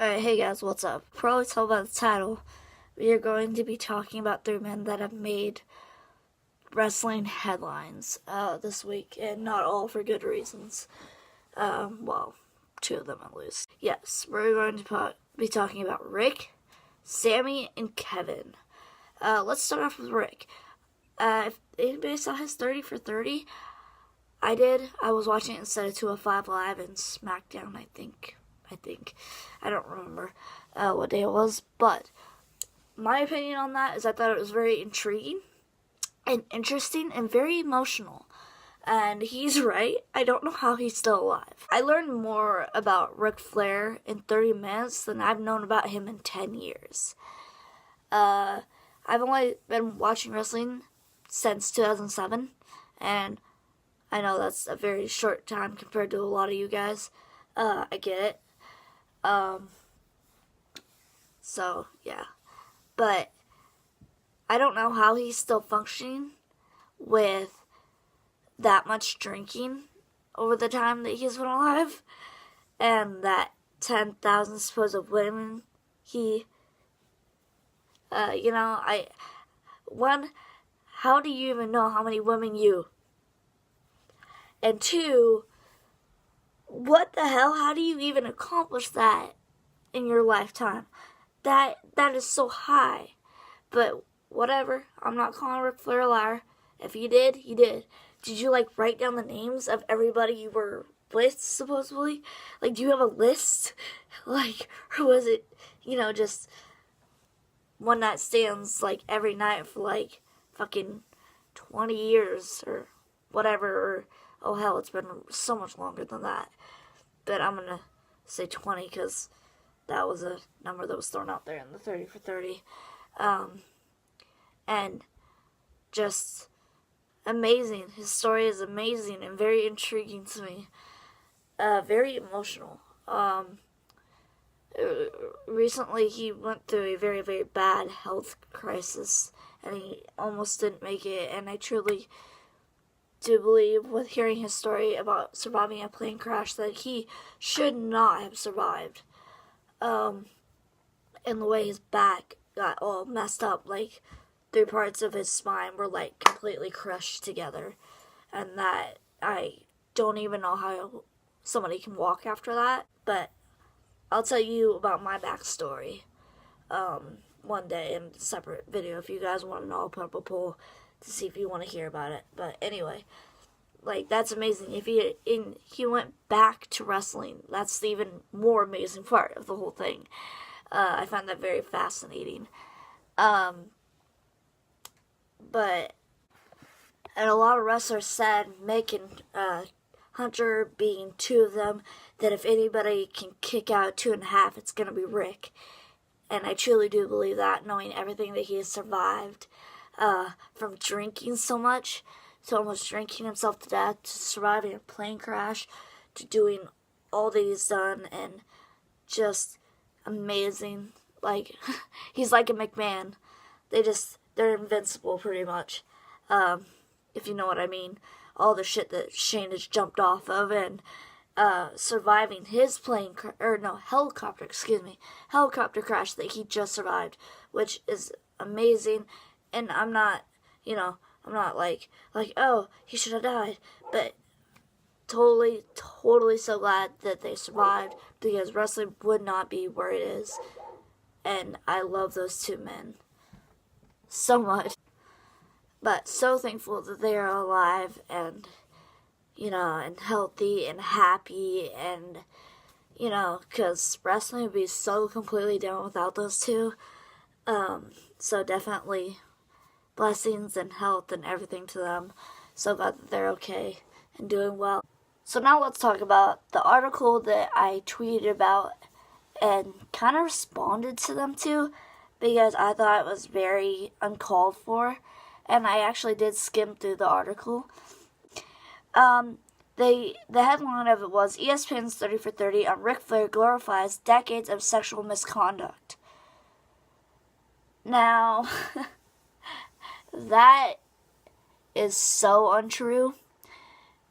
Alright, hey guys, what's up? Probably tell by the title, we are going to be talking about three men that have made wrestling headlines this week, and not all for good reasons. Well, two of them at least. Yes, we're going to be talking about Rick, Sammy, and Kevin. Let's start off with Rick. If anybody saw his 30 for 30, I did. I was watching it instead of 205 Live and SmackDown, I think. I don't remember what day it was, but my opinion on that is I thought it was very intriguing and interesting and very emotional. And he's right. I don't know how he's still alive. I learned more about Ric Flair in 30 minutes than I've known about him in 10 years. I've only been watching wrestling since 2007, and I know that's a very short time compared to a lot of you guys. I get it. So, yeah. But I don't know how he's still functioning with that much drinking over the time that he's been alive, and that 10,000 supposed women he, how do you even know how many women you? And two, what the hell? How do you even accomplish that in your lifetime? That is so high. But whatever. I'm not calling Ric Flair a liar. If he did, he did. Did you write down the names of everybody you were with, supposedly? Do you have a list? Or was it, just one night stands every night for fucking 20 years or whatever, or oh hell, it's been so much longer than that. But I'm gonna say 20 because that was a number that was thrown out there in the 30 for 30. And just amazing. His story is amazing and very intriguing to me. Very emotional. Recently he went through a very, very bad health crisis, and he almost didn't make it, and I truly do believe, with hearing his story about surviving a plane crash, that he should not have survived. And the way his back got all messed up, 3 parts of his spine were completely crushed together, and that I don't even know how somebody can walk after that. But I'll tell you about my backstory one day in a separate video. If you guys want to know, I'll put up a poll to see if you want to hear about it. But anyway, that's amazing. If he went back to wrestling, that's the even more amazing part of the whole thing. I find that very fascinating. But and a lot of wrestlers said, Mick and Hunter being 2 of them, that if anybody can kick out 2.5, it's gonna be Rick. And I truly do believe that, knowing everything that he has survived. From drinking so much, to almost drinking himself to death, to surviving a plane crash, to doing all that he's done, and just amazing. He's like a McMahon. They're invincible pretty much, if you know what I mean. All the shit that Shane has jumped off of, and surviving his helicopter crash that he just survived, which is amazing. And I'm not oh, he should have died, but totally so glad that they survived, because wrestling would not be where it is. And I love those 2 men so much. But so thankful that they are alive and, and healthy and happy, and, because wrestling would be so completely down without those 2. So definitely blessings and health and everything to them. So glad that they're okay and doing well. So now let's talk about the article that I tweeted about and kind of responded to them to, because I thought it was very uncalled for, and I actually did skim through the article. The headline of it was, ESPN's 30 for 30 on Ric Flair glorifies decades of sexual misconduct. Now, that is so untrue.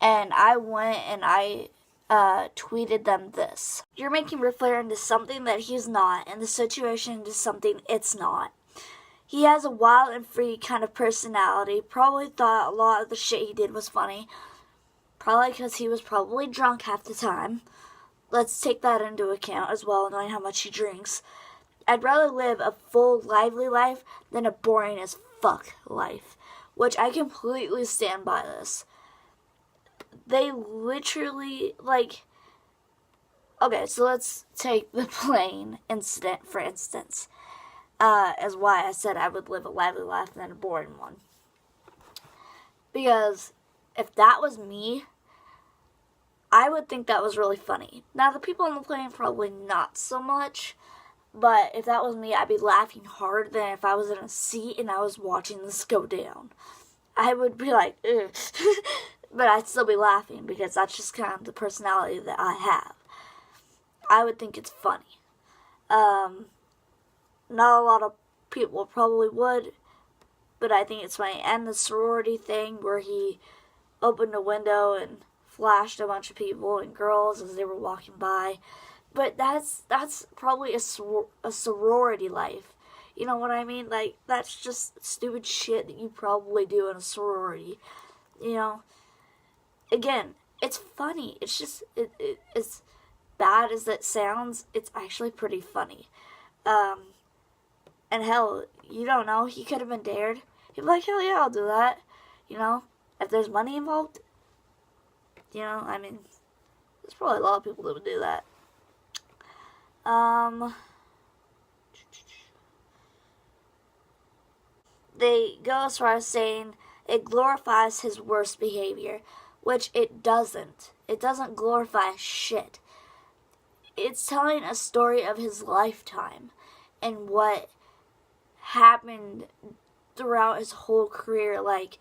And I went and I tweeted them this: "You're making Ric Flair into something that he's not, and the situation into something it's not. He has a wild and free kind of personality. Probably thought a lot of the shit he did was funny. Probably because he was probably drunk half the time. Let's take that into account as well, knowing how much he drinks. I'd rather live a full, lively life than a boring as fuck life." Which I completely stand by this. They literally, like... Okay, so let's take the plane incident, for instance. As why I said I would live a lively life than a boring one. Because if that was me, I would think that was really funny. Now, the people on the plane probably not so much, but if that was me, I'd be laughing harder than if I was in a seat and I was watching this go down. I would be like, ugh. But I'd still be laughing because that's just kind of the personality that I have. I would think it's funny. Not a lot of people probably would, but I think it's funny. And the sorority thing where he opened a window and flashed a bunch of people and girls as they were walking by. But that's probably a sorority life. You know what I mean? Like, that's just stupid shit that you probably do in a sorority. You know? Again, it's funny. It's just, it's bad as that sounds, it's actually pretty funny. And hell, you don't know, he could have been dared. He'd be like, hell yeah, I'll do that. You know? If there's money involved, you know, I mean, there's probably a lot of people that would do that. They go as far as saying it glorifies his worst behavior, which it doesn't. It doesn't glorify shit. It's telling a story of his lifetime and what happened throughout his whole career. Like,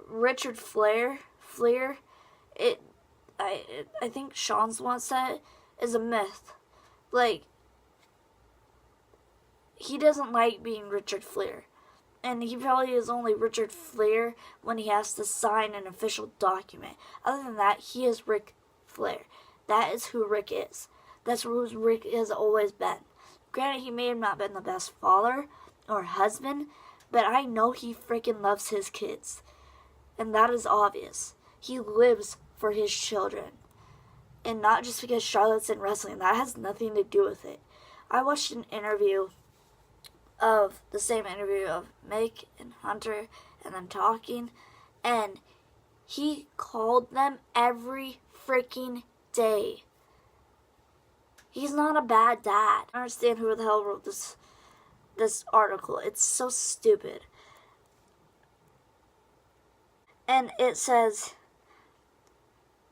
Richard Flair, I think Sean's the one that said it, is a myth. Like, he doesn't like being Richard Flair. And he probably is only Richard Flair when he has to sign an official document. Other than that, he is Ric Flair. That is who Rick is. That's who Rick has always been. Granted, he may have not been the best father or husband, but I know he freaking loves his kids. And that is obvious. He lives for his children. And not just because Charlotte's in wrestling. That has nothing to do with it. I watched an interview of the same interview of Mick and Hunter and them talking, and he called them every freaking day. He's not a bad dad. I don't understand who the hell wrote this article. It's so stupid. And it says,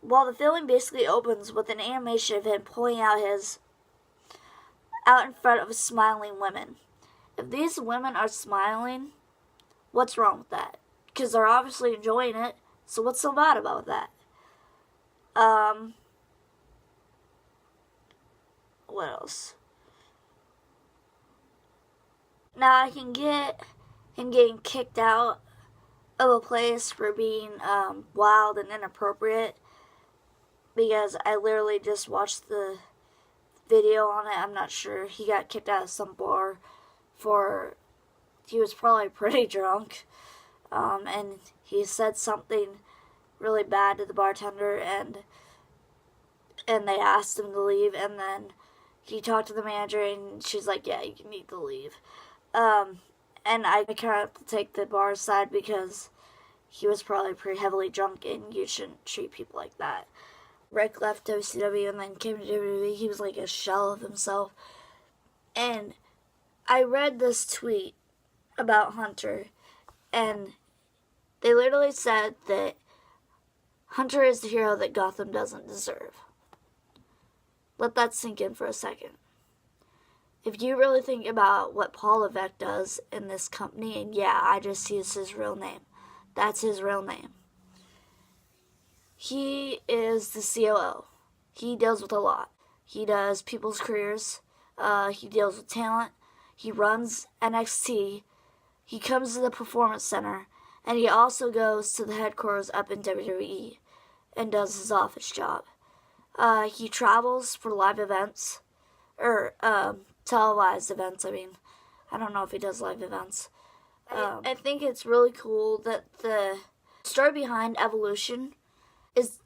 while the film basically opens with an animation of him pulling out in front of smiling women. If these women are smiling, what's wrong with that? Because they're obviously enjoying it, so what's so bad about that? What else? Now, I can get him getting kicked out of a place for being wild and inappropriate, because I literally just watched the video on it. I'm not sure. He got kicked out of some bar he was probably pretty drunk, and he said something really bad to the bartender, and they asked him to leave, and then he talked to the manager, and she's like, yeah, you need to leave. And I kind of take the bar side because he was probably pretty heavily drunk, and you shouldn't treat people like that. Rick left WCW and then came to WWE. He was like a shell of himself. And I read this tweet about Hunter, and they literally said that Hunter is the hero that Gotham doesn't deserve. Let that sink in for a second. If you really think about what Paul Levesque does in this company, and yeah, I just use his real name. That's his real name. He is the COO. He deals with a lot. He does people's careers. He deals with talent. He runs NXT. He comes to the Performance Center. And he also goes to the headquarters up in WWE. and does his office job. He travels for live events, or televised events. I mean, I don't know if he does live events. I think it's really cool that the story behind Evolution is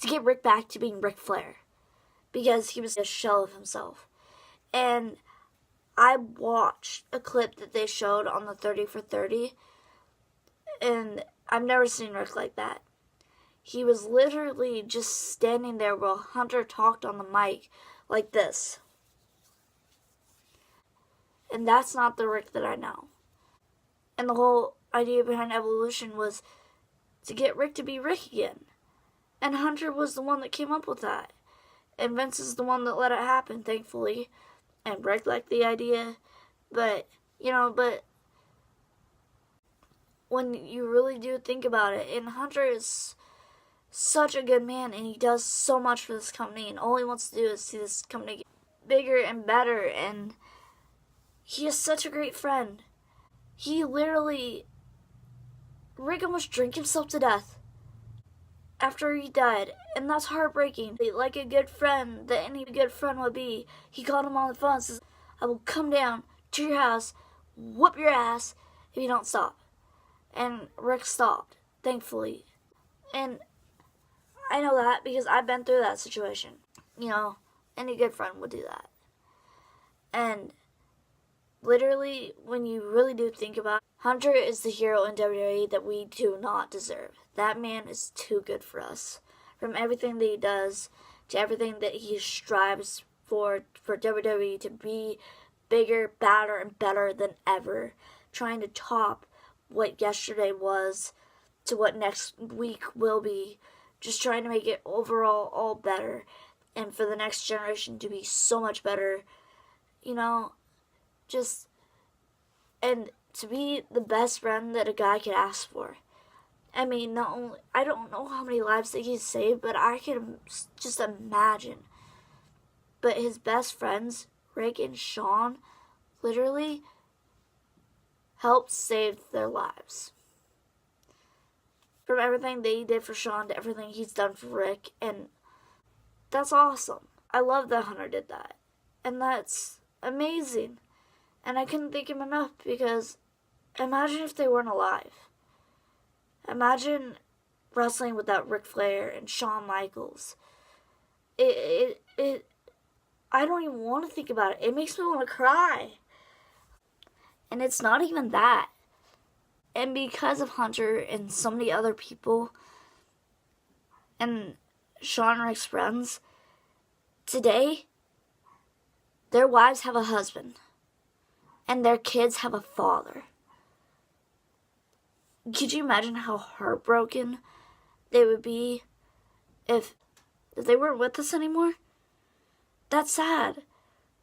to get Rick back to being Ric Flair, because he was a shell of himself. And I watched a clip that they showed on the 30 for 30, and I've never seen Rick like that. He was literally just standing there while Hunter talked on the mic like this. And that's not the Rick that I know. And the whole idea behind Evolution was to get Rick to be Rick again. And Hunter was the one that came up with that. And Vince is the one that let it happen, thankfully. And Rick liked the idea. But when you really do think about it, and Hunter is such a good man, and he does so much for this company, and all he wants to do is see this company get bigger and better, and he is such a great friend. He literally, Rick almost drank himself to death after he died, and that's heartbreaking. Like a good friend that any good friend would be, he called him on the phone and says, I will come down to your house, whoop your ass if you don't stop. And Rick stopped, thankfully. And I know that because I've been through that situation. Any good friend would do that. And literally, when you really do think about it, Hunter is the hero in WWE that we do not deserve. That man is too good for us. From everything that he does to everything that he strives for WWE to be bigger, badder, and better than ever. Trying to top what yesterday was to what next week will be. Just trying to make it overall all better. And for the next generation to be so much better. And to be the best friend that a guy could ask for. I mean, not only, I don't know how many lives that he's saved, but I can just imagine. But his best friends, Rick and Shawn, literally helped save their lives. From everything they did for Shawn to everything he's done for Rick, and that's awesome. I love that Hunter did that. And that's amazing. And I couldn't thank him enough, because imagine if they weren't alive. Imagine wrestling without Ric Flair and Shawn Michaels. I don't even want to think about it. It makes me want to cry. And it's not even that. And because of Hunter and so many other people and Shawn and Rick's friends, today, their wives have a husband. And their kids have a father. Could you imagine how heartbroken they would be if they weren't with us anymore? That's sad.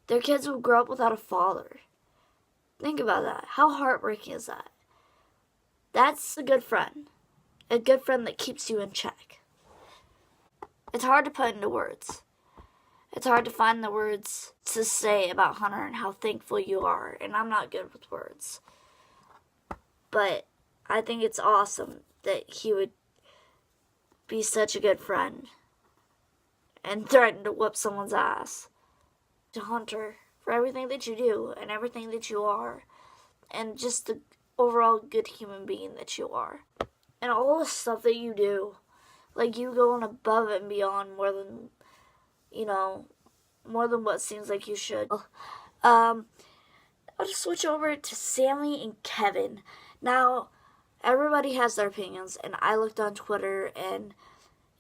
Their kids would grow up without a father. Think about that. How heartbreaking is that? That's a good friend. A good friend that keeps you in check. It's hard to put into words. It's hard to find the words to say about Hunter and how thankful you are. And I'm not good with words. But I think it's awesome that he would be such a good friend and threaten to whoop someone's ass. To Hunter, for everything that you do and everything that you are. And just the overall good human being that you are. And all the stuff that you do. Like, you going above and beyond more than what seems like you should. I'll just switch over to Sami and Kevin. Now, everybody has their opinions, and I looked on Twitter, and,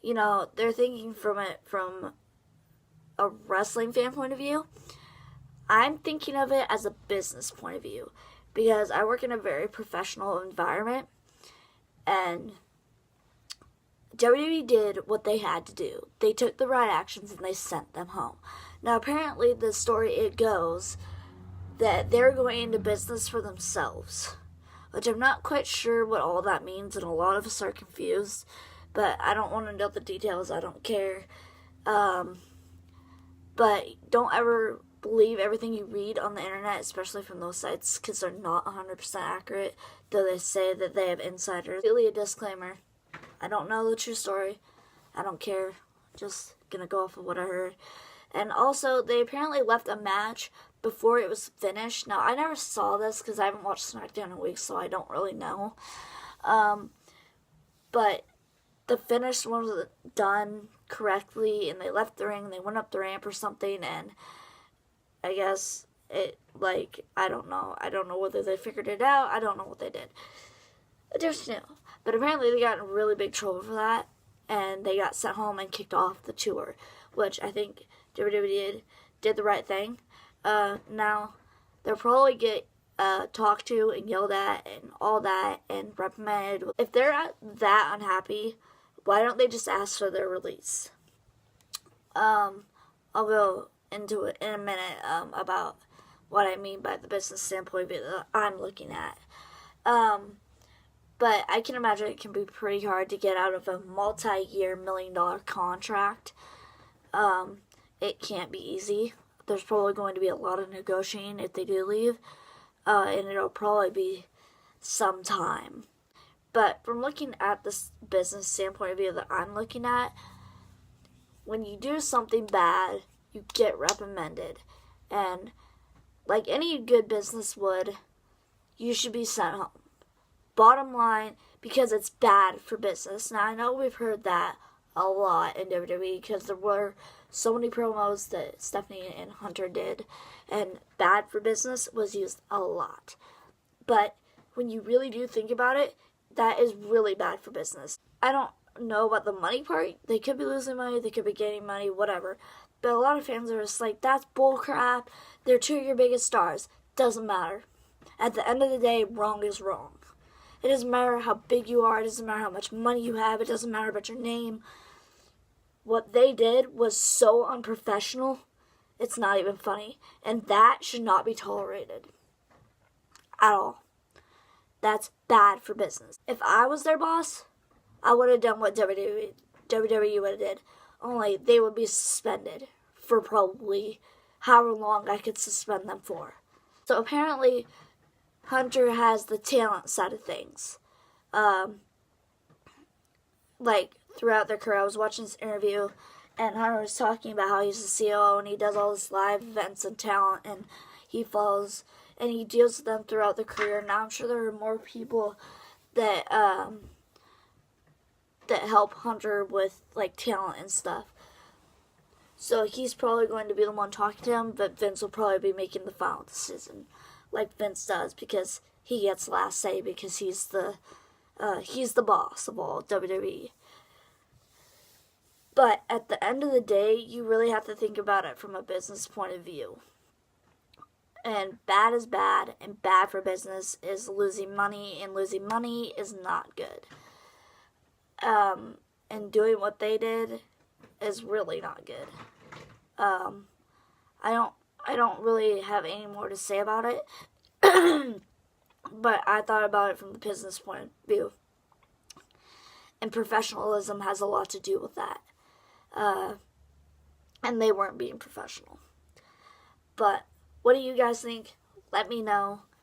they're thinking from a wrestling fan point of view. I'm thinking of it as a business point of view, because I work in a very professional environment, and WWE did what they had to do. They took the right actions and they sent them home. Now, apparently, the story, it goes that they're going into business for themselves, which I'm not quite sure what all that means, and a lot of us are confused, but I don't want to know the details. I don't care. But don't ever believe everything you read on the internet, especially from those sites, because they're not 100% accurate, though they say that they have insiders. Really a disclaimer. I don't know the true story. I don't care. Just gonna go off of what I heard. And also, they apparently left a match before it was finished. Now, I never saw this because I haven't watched SmackDown in a week, so I don't really know. But the finish was done correctly, and they left the ring, and they went up the ramp or something, and I guess it, like, I don't know. I don't know whether they figured it out. I don't know what they did. I just know. But apparently they got in really big trouble for that, and they got sent home and kicked off the tour, which I think WWE did the right thing. Now, they'll probably get talked to and yelled at and all that and reprimanded. If they're that unhappy, why don't they just ask for their release? I'll go into it in a minute about what I mean by the business standpoint that I'm looking at. But I can imagine it can be pretty hard to get out of a multi-year $1 million contract. It can't be easy. There's probably going to be a lot of negotiating if they do leave. And it'll probably be some time. But from looking at this business standpoint of view that I'm looking at, when you do something bad, you get reprimanded. And like any good business would, you should be sent home. Bottom line, because it's bad for business. Now, I know we've heard that a lot in WWE because there were so many promos that Stephanie and Hunter did, and bad for business was used a lot. But when you really do think about it, that is really bad for business. I don't know about the money part. They could be losing money, they could be gaining money, whatever. But a lot of fans are just like, that's bullcrap. They're two of your biggest stars. Doesn't matter. At the end of the day, wrong is wrong. It doesn't matter how big you are. It doesn't matter how much money you have. It doesn't matter about your name. What they did was so unprofessional, it's not even funny. And that should not be tolerated. At all. That's bad for business. If I was their boss, I would have done what WWE would have did. Only they would be suspended for probably however long I could suspend them for. So apparently, Hunter has the talent side of things. Like, throughout their career, I was watching this interview, and Hunter was talking about how he's the COO, and he does all this live events and talent, and he follows, and he deals with them throughout the career. Now, I'm sure there are more people that, that help Hunter with, like, talent and stuff. So he's probably going to be the one talking to him, but Vince will probably be making the final decision, like Vince does, because he gets last say because he's the boss of all WWE. But at the end of the day, you really have to think about it from a business point of view. And bad is bad, and bad for business is losing money, and losing money is not good. And doing what they did is really not good. I don't really have any more to say about it. But I thought about it from the business point of view. And professionalism has a lot to do with that. And they weren't being professional. But what do you guys think? Let me know.